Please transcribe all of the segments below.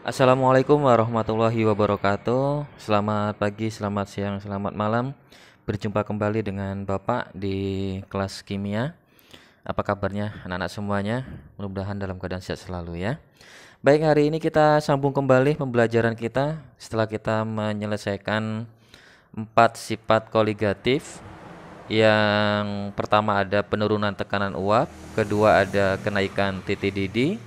Assalamualaikum warahmatullahi wabarakatuh. Selamat pagi, selamat siang, selamat malam. Berjumpa kembali dengan Bapak di kelas kimia. Apa kabarnya anak-anak semuanya? Mudah-mudahan dalam keadaan sehat selalu ya. Baik, hari ini kita sambung kembali pembelajaran kita setelah kita menyelesaikan 4 sifat koligatif. Yang pertama ada penurunan tekanan uap, kedua ada kenaikan titik didih,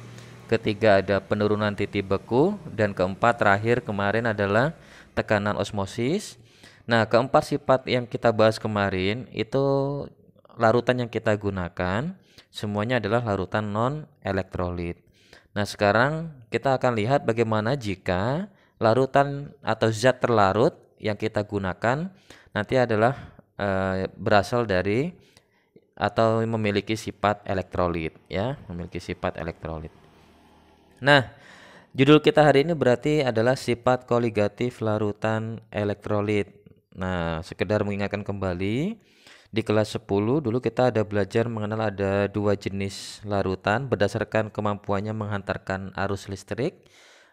ketiga ada penurunan titik beku, dan keempat terakhir kemarin adalah tekanan osmosis. Nah, keempat sifat yang kita bahas kemarin itu larutan yang kita gunakan semuanya adalah larutan non elektrolit. Nah, sekarang kita akan lihat bagaimana jika larutan atau zat terlarut yang kita gunakan nanti adalah berasal dari atau memiliki sifat elektrolit ya, memiliki sifat elektrolit. Nah, judul kita hari ini berarti adalah sifat koligatif larutan elektrolit. Nah, sekedar mengingatkan kembali, di kelas 10 dulu kita ada belajar mengenal ada dua jenis larutan berdasarkan kemampuannya menghantarkan arus listrik.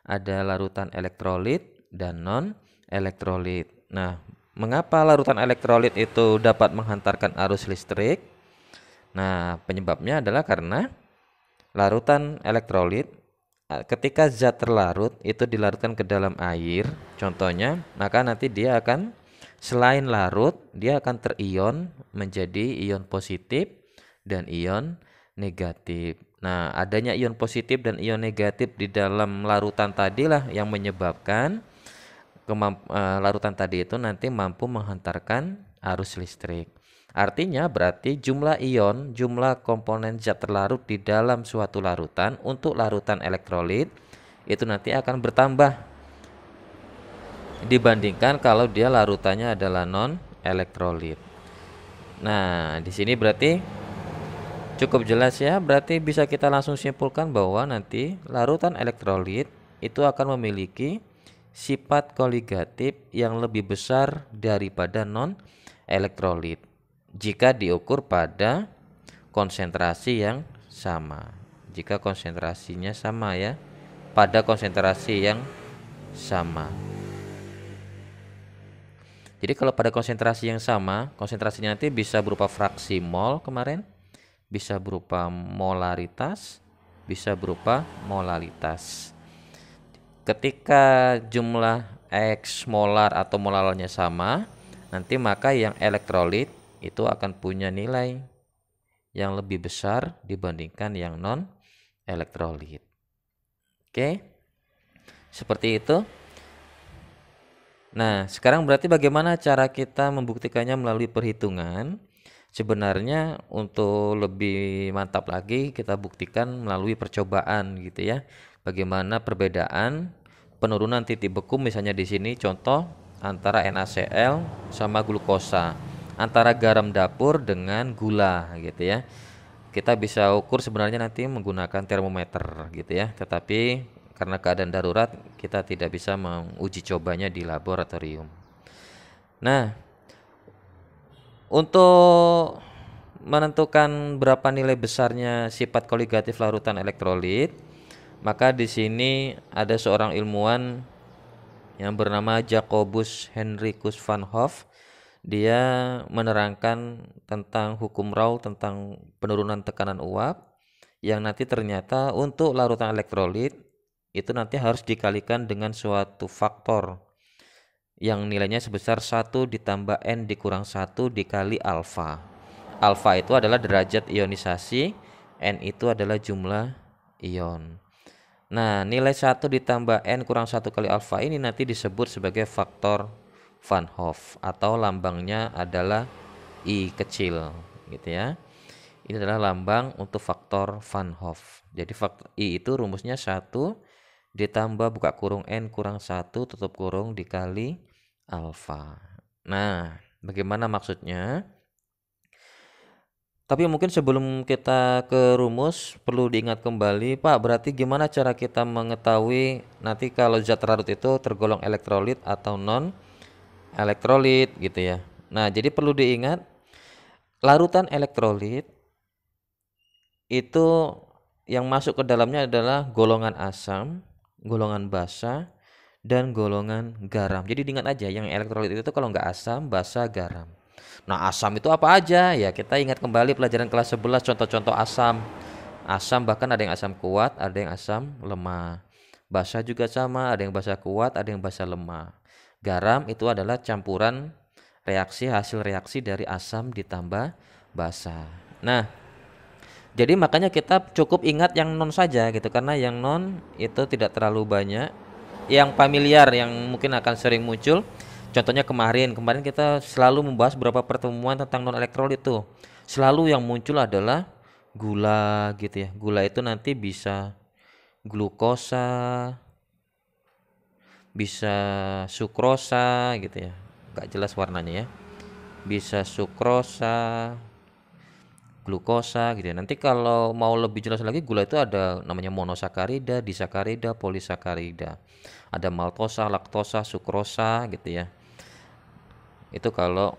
Ada larutan elektrolit dan non elektrolit. Nah, mengapa larutan elektrolit itu dapat menghantarkan arus listrik? Nah, penyebabnya adalah karena larutan elektrolit ketika zat terlarut itu dilarutkan ke dalam air, contohnya, maka nanti dia akan selain larut, dia akan terion menjadi ion positif dan ion negatif. Nah, adanya ion positif dan ion negatif di dalam larutan tadilah yang menyebabkan larutan tadi itu nanti mampu menghantarkan arus listrik. Artinya berarti jumlah ion, jumlah komponen zat terlarut di dalam suatu larutan untuk larutan elektrolit itu nanti akan bertambah dibandingkan kalau dia larutannya adalah non elektrolit. Nah, di sini berarti cukup jelas ya, berarti bisa kita langsung simpulkan bahwa nanti larutan elektrolit itu akan memiliki sifat koligatif yang lebih besar daripada non elektrolit jika diukur pada konsentrasi yang sama. Jika konsentrasinya sama ya, pada konsentrasi yang sama. Jadi kalau pada konsentrasi yang sama, konsentrasinya nanti bisa berupa fraksi mol kemarin, bisa berupa molaritas, bisa berupa molalitas. Ketika jumlah X molar atau molarnya sama, nanti maka yang elektrolit itu akan punya nilai yang lebih besar dibandingkan yang non elektrolit. Oke, seperti itu. Nah, sekarang berarti bagaimana cara kita membuktikannya melalui perhitungan? Sebenarnya untuk lebih mantap lagi kita buktikan melalui percobaan gitu ya. Bagaimana perbedaan penurunan titik beku misalnya di sini contoh antara NaCl sama glukosa, antara garam dapur dengan gula gitu ya. Kita bisa ukur sebenarnya nanti menggunakan termometer gitu ya. Tetapi karena keadaan darurat kita tidak bisa menguji cobanya di laboratorium. Nah, untuk menentukan berapa nilai besarnya sifat koligatif larutan elektrolit, maka di sini ada seorang ilmuwan yang bernama Jacobus Henricus van Hoff. Dia menerangkan tentang hukum Raoult tentang penurunan tekanan uap yang nanti ternyata untuk larutan elektrolit itu nanti harus dikalikan dengan suatu faktor yang nilainya sebesar 1 ditambah N dikurang 1 dikali alfa. Alfa itu adalah derajat ionisasi, N itu adalah jumlah ion. Nah, nilai 1 ditambah N kurang 1 kali alfa ini nanti disebut sebagai faktor Van Hoff atau lambangnya adalah I kecil gitu ya. Ini adalah lambang untuk faktor Van Hoff. Jadi faktor I itu rumusnya 1 ditambah buka kurung N kurang 1 tutup kurung dikali alfa. Nah, bagaimana maksudnya? Tapi mungkin sebelum kita ke rumus perlu diingat kembali, Pak, berarti gimana cara kita mengetahui nanti kalau zat larut itu tergolong elektrolit atau non elektrolit gitu ya. Nah, jadi perlu diingat larutan elektrolit itu yang masuk ke dalamnya adalah golongan asam golongan basa, dan golongan garam. Jadi diingat aja yang elektrolit itu kalau nggak asam, basa, garam. Nah, asam itu apa aja? Ya, kita ingat kembali pelajaran kelas 11 contoh-contoh asam. Asam bahkan ada yang asam kuat, ada yang asam lemah. Basa juga sama, ada yang basa kuat, ada yang basa lemah. Garam itu adalah campuran reaksi hasil reaksi dari asam ditambah basa. Nah, jadi makanya kita cukup ingat yang non saja gitu, karena yang non itu tidak terlalu banyak. Yang familiar yang mungkin akan sering muncul, contohnya kemarin kita selalu membahas beberapa pertemuan tentang non elektrolit itu. Selalu yang muncul adalah gula gitu ya. Gula itu nanti bisa glukosa, bisa sukrosa gitu ya. Gak jelas warnanya ya. Bisa sukrosa, glukosa gitu ya. Nanti kalau mau lebih jelas lagi, gula itu ada namanya monosakarida, disakarida, polisakarida. Ada maltosa, laktosa, sukrosa gitu ya. Itu kalau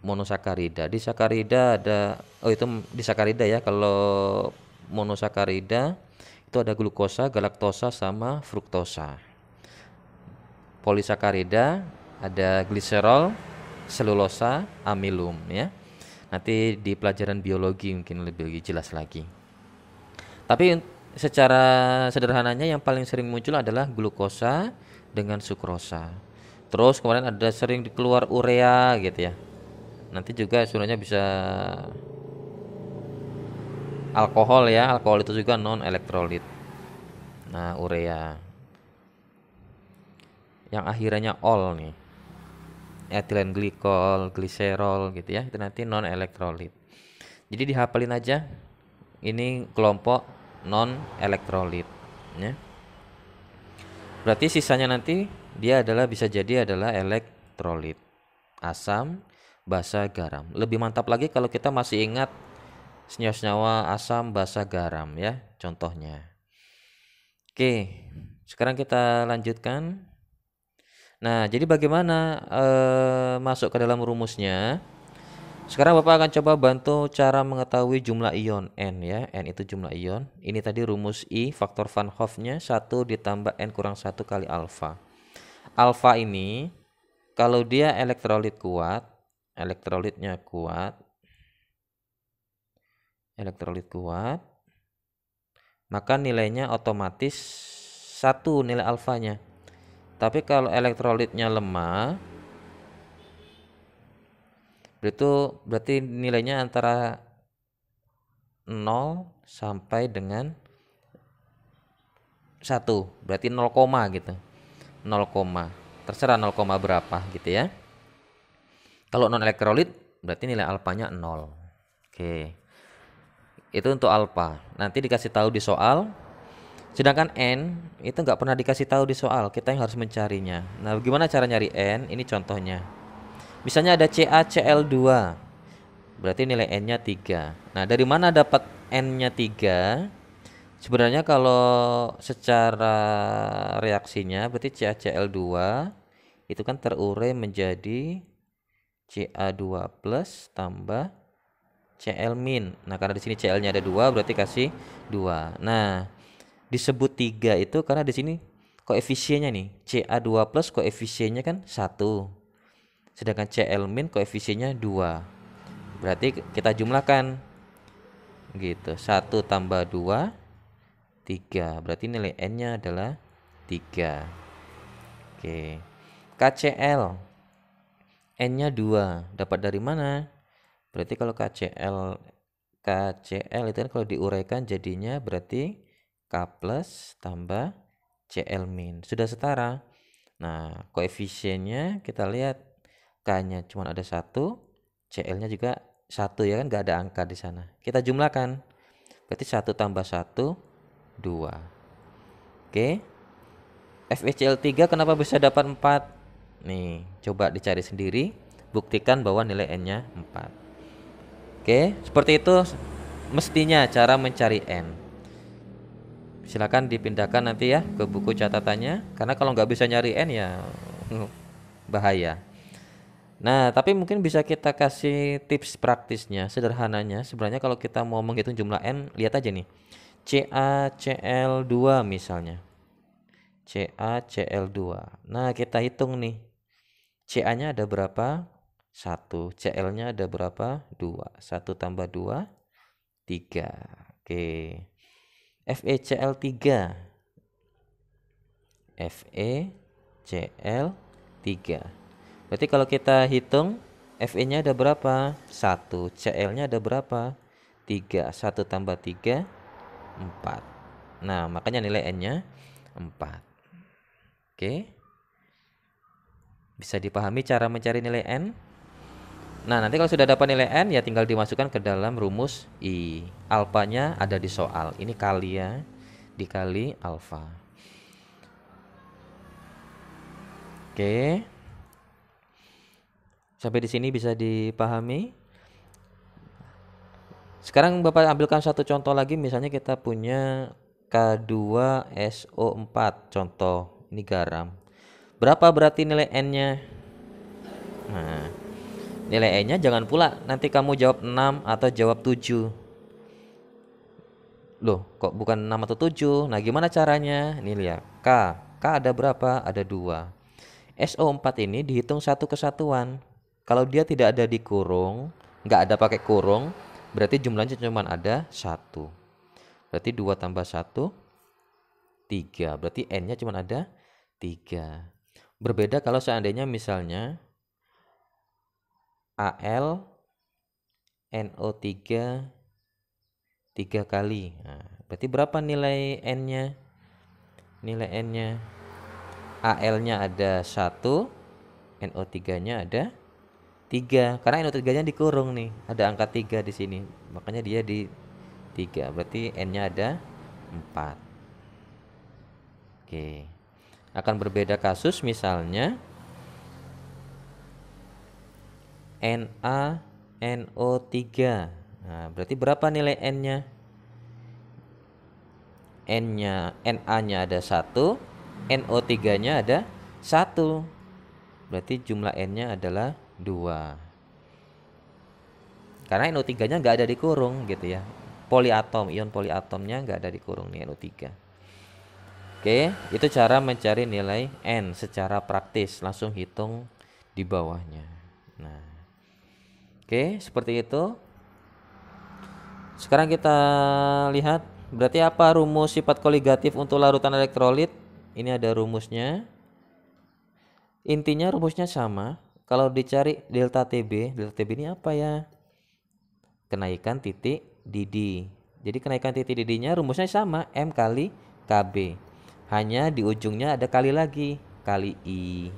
monosakarida. Disakarida ada, itu disakarida ya. Kalau monosakarida itu ada glukosa, galaktosa sama fruktosa. Polisakarida ada gliserol, selulosa, amilum ya. Nanti di pelajaran biologi mungkin lebih jelas lagi. Tapi secara sederhananya yang paling sering muncul adalah glukosa dengan sukrosa. Terus kemarin ada sering keluar urea gitu ya. Nanti juga sebenarnya bisa alkohol ya. Alkohol itu juga non elektrolit. Nah, urea yang akhirnya ol nih. Etilen glikol, gliserol gitu ya. Itu nanti non elektrolit. Jadi dihafalin aja. Ini kelompok non elektrolit ya. Berarti sisanya nanti dia adalah bisa jadi adalah elektrolit. Asam, basa, garam. Lebih mantap lagi kalau kita masih ingat senyawa-senyawa asam, basa, garam ya contohnya. Oke, sekarang kita lanjutkan. Nah, jadi bagaimana masuk ke dalam rumusnya? Sekarang Bapak akan coba bantu cara mengetahui jumlah ion N ya. N itu jumlah ion. Ini tadi rumus I, faktor Van Hoff-nya 1 ditambah N kurang 1 kali alfa. Alfa ini kalau dia elektrolit kuat, elektrolit kuat, maka nilainya otomatis 1 nilai alfanya. Tapi kalau elektrolitnya lemah, berarti nilainya antara 0 sampai dengan 1. Berarti 0, gitu. 0, terserah 0, berapa gitu ya. Kalau non elektrolit berarti nilai alfanya 0. Oke. Itu untuk alfa. Nanti dikasih tahu di soal. Sedangkan N itu nggak pernah dikasih tahu di soal. Kita yang harus mencarinya. Nah, bagaimana cara nyari N? Ini contohnya. Misalnya ada CaCl2. Berarti nilai N-nya 3. Nah, dari mana dapat N-nya 3? Sebenarnya kalau secara reaksinya berarti CaCl2 itu kan terurai menjadi Ca2 plus tambah Cl min. Nah, karena di sini Cl-nya ada 2 berarti kasih 2. Nah, disebut 3 itu karena di sini koefisiennya nih. Ca2 plus koefisiennya kan 1. Sedangkan Cl min koefisiennya 2. Berarti kita jumlahkan gitu. 1 tambah 2 3. Berarti nilai N-nya adalah 3. Oke. KCl N-nya 2. Dapat dari mana? Berarti kalau KCl itu kan kalau diuraikan jadinya berarti K plus tambah Cl min. Sudah setara. Nah, koefisiennya kita lihat K-nya cuma ada 1, Cl-nya juga 1 ya kan, nggak ada angka di sana. Kita jumlahkan. Berarti 1 tambah 1 2. Oke. FeCl3 kenapa bisa dapat 4? Nih, coba dicari sendiri, buktikan bahwa nilai N-nya 4. Oke, seperti itu mestinya cara mencari N. Silakan dipindahkan nanti ya ke buku catatannya, karena kalau nggak bisa nyari N ya bahaya. Nah, tapi mungkin bisa kita kasih tips praktisnya, sederhananya. Sebenarnya kalau kita mau menghitung jumlah N, lihat aja nih. CaCl2 misalnya. CaCl2. Nah, kita hitung nih. Ca-nya ada berapa? 1. Cl-nya ada berapa? 2. 1 tambah 2, 3. Oke. FeCl3. FeCl3. Berarti kalau kita hitung, Fe-nya ada berapa? 1. Cl-nya ada berapa? 3. 1 tambah 3, 4. Nah, makanya nilai N-nya 4. Oke. Bisa dipahami cara mencari nilai N? Nah, nanti kalau sudah dapat nilai N, ya tinggal dimasukkan ke dalam rumus I. Alfanya ada di soal. Ini kali ya. Dikali alfa. Oke. Sampai di sini bisa dipahami? Sekarang Bapak ambilkan satu contoh lagi. Misalnya kita punya K2SO4. Contoh, ini garam. Berapa berarti nilai N-nya? Nah, nilai N-nya jangan pula nanti kamu jawab 6 atau jawab 7. Loh, kok bukan 6 atau 7? Nah, gimana caranya? Ini lihat. K ada berapa? Ada 2. SO4 ini dihitung satu kesatuan. Kalau dia tidak ada di kurung, nggak ada pakai kurung, berarti jumlahnya cuma ada 1. Berarti 2 tambah 1, 3. Berarti N-nya cuma ada 3. Berbeda kalau seandainya misalnya Al NO3 3 kali. Nah, berarti berapa nilai N-nya? Nilai N-nya Al-nya ada 1, NO3-nya ada 3. Karena NO3-nya dikurung nih, ada angka 3 di sini. Makanya dia di 3. Berarti N-nya ada 4. Oke. Akan berbeda kasus misalnya NaNO3. Nah, berarti berapa nilai N-nya? Na-nya ada 1, NO3-nya ada 1. Berarti jumlah N-nya adalah 2. Karena NO3-nya nggak ada di kurung gitu ya. Ion poliatomnya nggak ada di kurung nih NO3. Oke, itu cara mencari nilai N secara praktis, langsung hitung di bawahnya. Nah, oke, seperti itu. Sekarang kita lihat, berarti apa rumus sifat koligatif untuk larutan elektrolit? Ini ada rumusnya. Intinya rumusnya sama. Kalau dicari delta TB ini apa ya? Kenaikan titik didih. Jadi kenaikan titik didihnya rumusnya sama, M kali KB. Hanya di ujungnya ada kali lagi, kali I.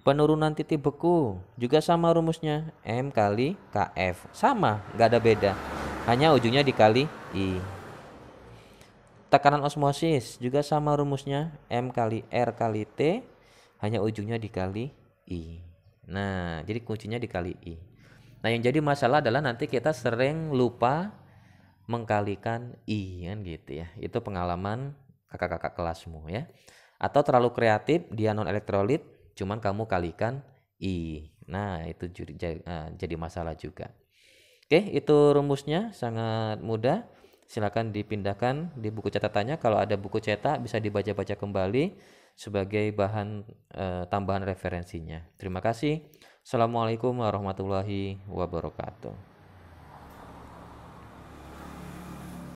Penurunan titik beku juga sama rumusnya, M kali KF. Sama, nggak ada beda. Hanya ujungnya dikali I. Tekanan osmosis juga sama rumusnya, M kali R kali T. Hanya ujungnya dikali I. Nah, jadi kuncinya dikali I. Nah, yang jadi masalah adalah nanti kita sering lupa mengkalikan I kan gitu ya. Itu pengalaman kakak-kakak kelasmu ya. Atau terlalu kreatif, dia non elektrolit, cuman kamu kalikan I. Nah, itu jadi masalah juga. Oke, itu rumusnya sangat mudah. Silakan dipindahkan di buku catatannya. Kalau ada buku cetak bisa dibaca-baca kembali sebagai bahan tambahan referensinya. Terima kasih. Assalamualaikum warahmatullahi wabarakatuh.